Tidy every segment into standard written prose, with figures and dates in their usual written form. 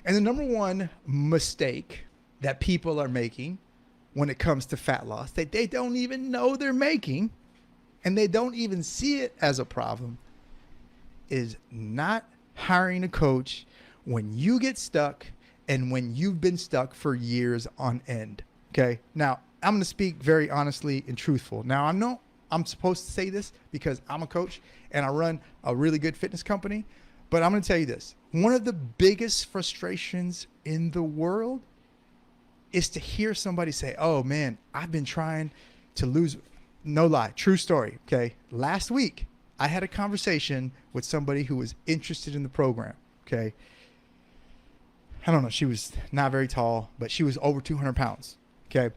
And the number one mistake that people are making when it comes to fat loss, that they don't even know they're making, and they don't even see it as a problem, is not hiring a coach when you get stuck and when you've been stuck for years on end. Okay. Now, I'm going to speak very honestly and truthful. Now, I know I'm supposed to say this because I'm a coach and I run a really good fitness company, but I'm going to tell you this. One of the biggest frustrations in the world is to hear somebody say, oh man, I've been trying to lose. No lie, true story. Okay. Last week, I had a conversation with somebody who was interested in the program. Okay. I don't know. She was not very tall, but she was over 200 pounds. Okay.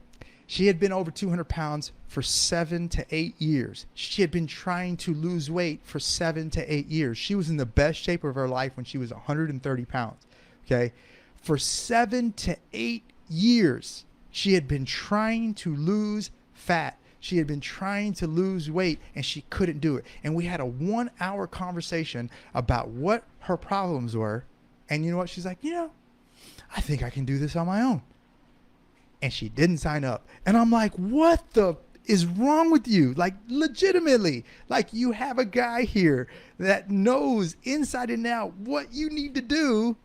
She had been over 200 pounds for 7 to 8 years. She had been trying to lose weight for 7 to 8 years. She was in the best shape of her life when she was 130 pounds. Okay. For 7 to 8 years, she had been trying to lose fat. She had been trying to lose weight and she couldn't do it. And we had a 1-hour conversation about what her problems were. And you know what? She's like, I think I can do this on my own. And she didn't sign up. And I'm like, what the is wrong with you? Like, legitimately, like, you have a guy here that knows inside and out what you need to do.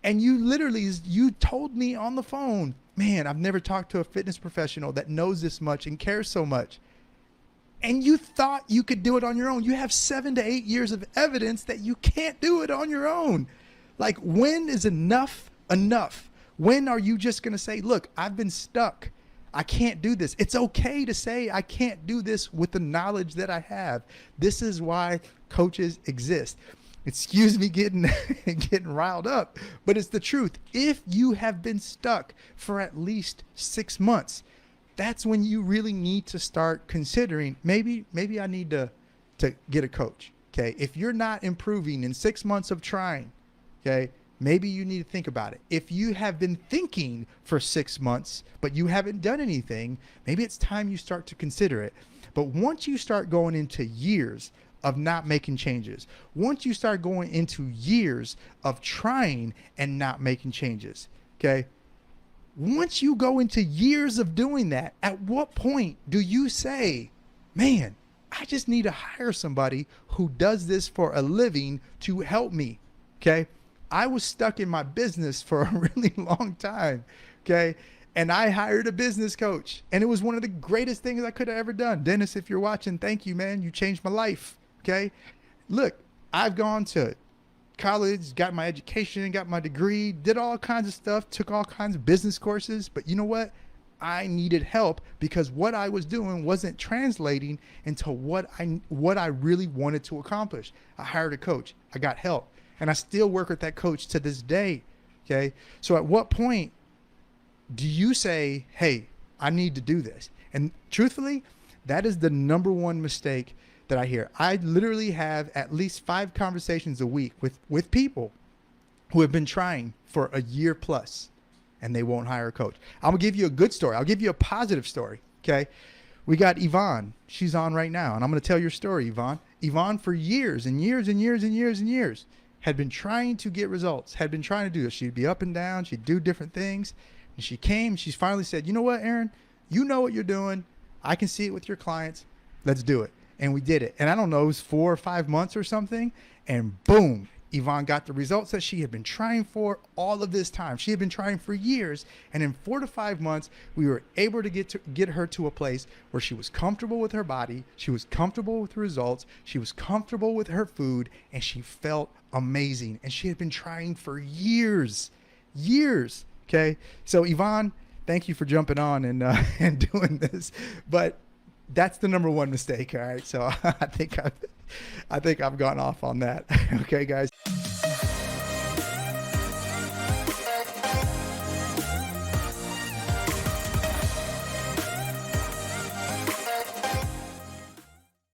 And you told me on the phone, man, I've never talked to a fitness professional that knows this much and cares so much. And you thought you could do it on your own. You have 7 to 8 years of evidence that you can't do it on your own. Like, when is enough enough? When are you just going to say, look, I've been stuck. I can't do this. It's okay to say I can't do this with the knowledge that I have. This is why coaches exist. Excuse me getting riled up, but it's the truth. If you have been stuck for at least 6 months, that's when you really need to start considering, maybe I need to get a coach. Okay. If you're not improving in 6 months of trying, okay, maybe you need to think about it. If you have been thinking for 6 months, but you haven't done anything, maybe it's time you start to consider it. But once you start going into years of not making changes, once you start going into years of trying and not making changes, okay, once you go into years of doing that, at what point do you say, man, I just need to hire somebody who does this for a living to help me? Okay. I was stuck in my business for a really long time. Okay. And I hired a business coach, and it was one of the greatest things I could have ever done. Dennis, if you're watching, thank you, man. You changed my life. Okay. Look, I've gone to college, got my education, got my degree, did all kinds of stuff, took all kinds of business courses. But you know what? I needed help because what I was doing wasn't translating into what I really wanted to accomplish. I hired a coach. I got help. And I still work with that coach to this day. Okay. So at what point do you say, hey, I need to do this? And truthfully, that is the number one mistake that I hear. I literally have at least 5 conversations a week with people who have been trying for a year plus and they won't hire a coach. I'm gonna give you a good story. I'll give you a positive story. Okay. We got Yvonne. She's on right now. And I'm going to tell your story, Yvonne. Yvonne, for years and years and years and years and years, had been trying to get results, had been trying to do this. She'd be up and down. She'd do different things. And she came, she's finally said, you know what, Aaron, you know what you're doing. I can see it with your clients. Let's do it. And we did it. And I don't know, it was 4 or 5 months or something. And boom, Yvonne got the results that she had been trying for all of this time. She had been trying for years. And in 4 to 5 months, we were able to get her to a place where she was comfortable with her body. She was comfortable with the results. She was comfortable with her food, and she felt amazing. And she had been trying for years. Okay. So Yvonne, thank you for jumping on and doing this, but that's the number one mistake. All right. So I think I've gone off on that. Okay, guys.